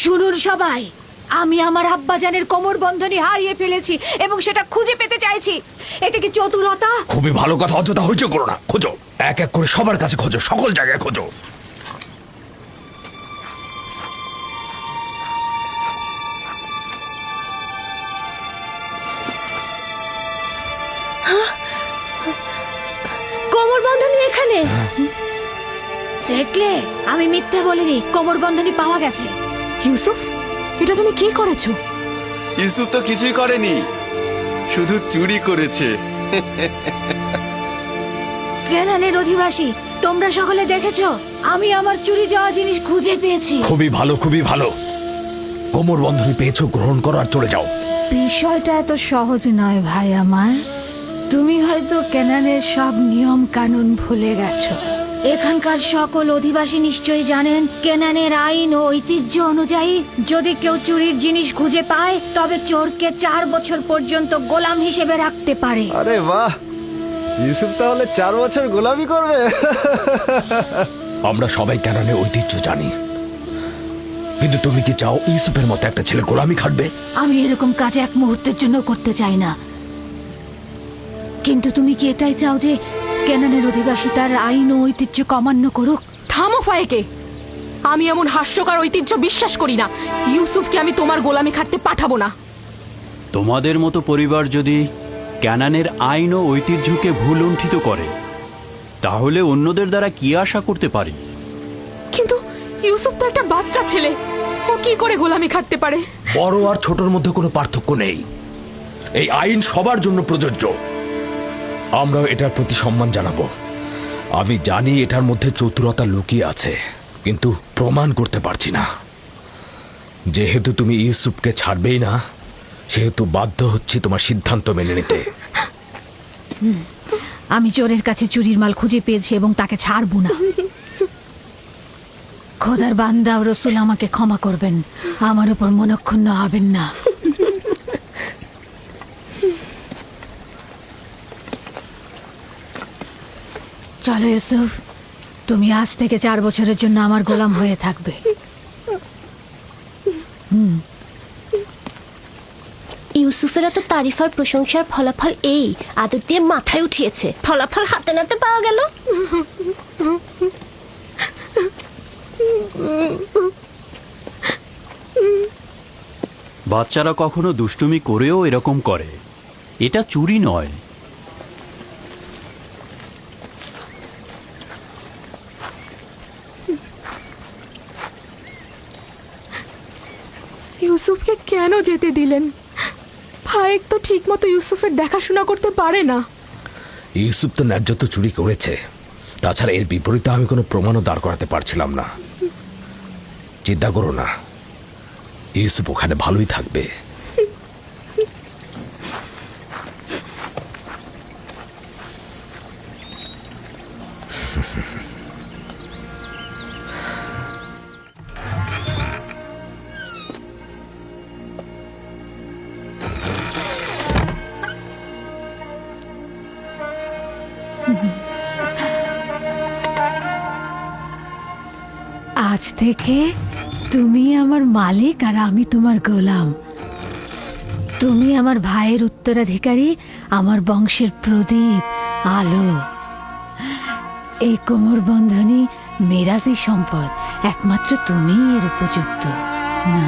শুনুন সবাই, আমি আমার আব্বাজানের কোমর বন্ধনী হারিয়ে ফেলেছি এবং সেটা খুঁজে পেতে চাইছি। এটা কি চতুরতা? খুবই ভালো কথা, অযথা হইচই করো না। খোঁজো, এক এক করে সবার কাছে খোঁজো, সকল জায়গায় খোঁজো। কোমর বন্ধনী এখানে। দেখলে, আমি মিথ্যে বলিনি, কোমর বন্ধনী পাওয়া গেছে। ইউসুফ, এটা তুমি কি করেছো? ইউসুফ তো কিছুই করেনি, শুধু চুরি করেছে। কেনানের অধিবাসী, তোমরা সকলে দেখেছো, আমি আমার চুরি যাওয়া জিনিস খুঁজে পেয়েছি। খুবই ভালো, খুবই ভালো। কোমর বন্ধনী পেয়েছো, গ্রহণ করো আর চলে যাও। বিষয়টা এত সহজ নয় ভাই আমার। তুমি হয়তো কেনানের সব নিয়ম কানুন ভুলে গেছো। এখানকার সকল অধিবাসী নিশ্চয়ই জানেন, কেনানের আইন ও ঐতিহ্য অনুযায়ী যদি কেউ চুরির জিনিস খুঁজে পায় তবে চোরকে 4 বছর পর্যন্ত গোলাম হিসেবে রাখতে পারে। আরে বাহ, ইউসুফ তাহলে 4 বছর গোলামি করবে। আমরা সবাই কেনানের ঐতিহ্য জানি, কিন্তু তুমি কি চাও ইউসুফের মতো একটা ছেলে গোলামি খাটবে? আমি এরকম কাজ এক মুহূর্তের জন্য করতে চাই না। কিন্তু তুমি কি এটাই চাও যে কেনানের অধিবাসী তার আইন ও ঐতিহ্য অমান্য করুক? থামো ফায়েকে, আমি এমন হাস্যকর ঐতিহ্য বিশ্বাস করি না। ইউসুফকে আমি তোমার গোলামি খাটতে পাঠাবো না। তোমাদের মতো পরিবার যদি ক্যানানের আইন ও ঐতিহ্যকে ভুল লুণ্ঠিত করে, তাহলে অন্যদের দ্বারা কি আশা করতে পারি? কিন্তু ইউসুফ তো একটা বাচ্চা ছেলে, ও কি করে গোলামি খাটতে পারে? বড় আর ছোটর মধ্যে কোনো পার্থক্য নেই। এই আইন সবার জন্য প্রযোজ্য। আমরাও এটার প্রতি সম্মান জানাবো। আমি জানি এটার মধ্যে চতুরতা লুকিয়ে আছে, কিন্তু প্রমাণ করতে পারছি না। যেহেতু তুমি ইউসুফকে ছাড়বেই না, সেহেতু বাধ্য হচ্ছি তোমার সিদ্ধান্ত মেনে নিতে। আমি চোরের কাছে চুরির মাল খুঁজে পেয়েছি এবং তাকে ছাড়বো না। খোদার বান্দা ও রসুল আমাকে ক্ষমা করবেন, আমার উপর মনক্ষুণ্ণ হবেন না। চলো ইউসুফ, তুমি আজ থেকে 4 বছরের জন্য আমার গোলাম হয়ে থাকবে। ইউসুফের এত তারিফ আর প্রশংসার ফলাফল এই আদর দিয়ে মাথায় উঠিয়েছে। ফলাফল হাতে নাতে পাওয়া গেল। বাচ্চারা কখনো দুষ্টুমি করেও এরকম করে, এটা চুরি নয়। ইউসুফকে কেন যেতে দিলেন? ফায়েক তো ঠিক মতো ইউসুফের দেখাশোনা করতে পারে না। ইউসুফ তো ন্যায্য তো চুরি করেছে, তাছাড়া এর বিপরীতে আমি কোনো প্রমাণও দাঁড় করাতে পারছিলাম না। চিন্তা করো না, ইউসুফ ওখানে ভালোই থাকবে। আজ থেকে তুমি আমার মালিক আর আমি তোমার গোলাম। তুমি আমার ভাইয়ের উত্তরাধিকারী, আমার বংশের প্রদীপ, আলো। এই কোমর বন্ধনী মেরাজি সম্পদ, একমাত্র তুমিই এর উপযুক্ত। না।